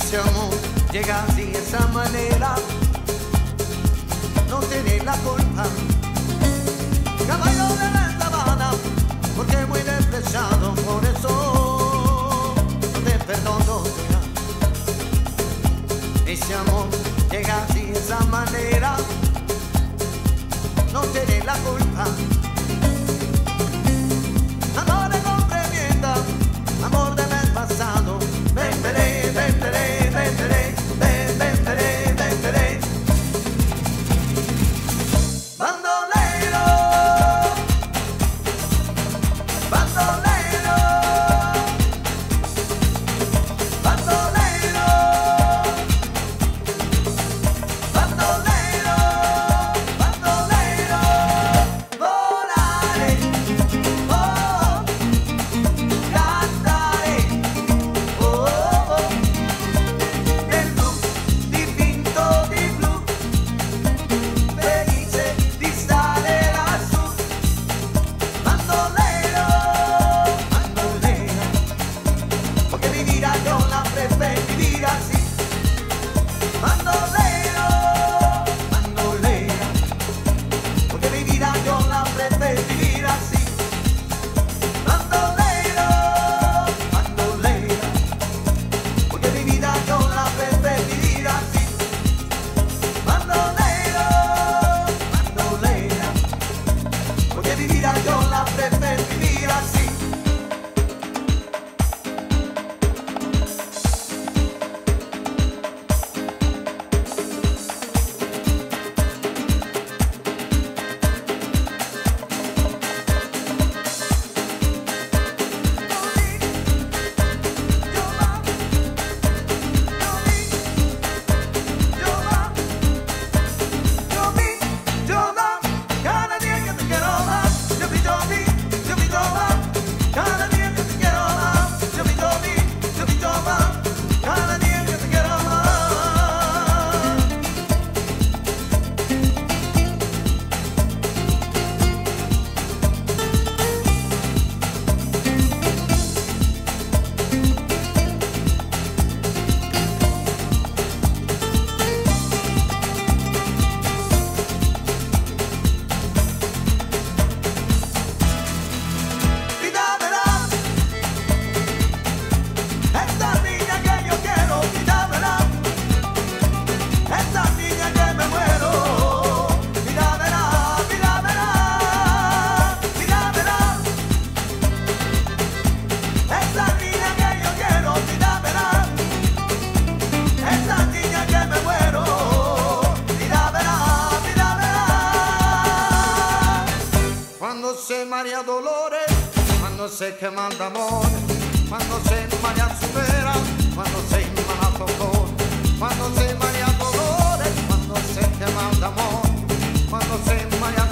Ese amor llega así de esa manera, no tiene la culpa. Caballo de la sabana, porque muy despreciado, por eso no te perdono ya. Ese amor llega así de esa manera, no tiene la culpa. Amor de comprendienda, amor del mes pasado. Venderé, venderé, venderé, venderé, venderé. Bandolero, bandolero, bandolero, bandolero, bandolero. Volaré, oh, cantaré, oh, oh. Del blu dipinto di blu, felice di stare lassù. Bandolero, bandolera, porque mi vida yo la preferí vivir así. Bandolero, bandolera, porque mi vida yo la preferí vivir así. Bandolero, bandolera, porque mi vida yo la preferí vivir así. Bandolero, bandolera, porque mi vida yo la preferí vivir así. Cada día que te quiero más, yo vi, más. Cada día que te quiero más, yo vi, más. Cada día que te quiero más. Vida verás, esta niña que yo quiero, vida verás, esta niña que me muero. Vida verás, vida verás, vida verás, esta niña que yo quiero, vida verás, esta niña que me muero. Vida verás, vida verás. Cuando se María Dolores, cuando se quema el amor, cuando se María Supera, cuando se inmala Dolor, cuando se María Dolores, cuando se quema el amor, cuando se María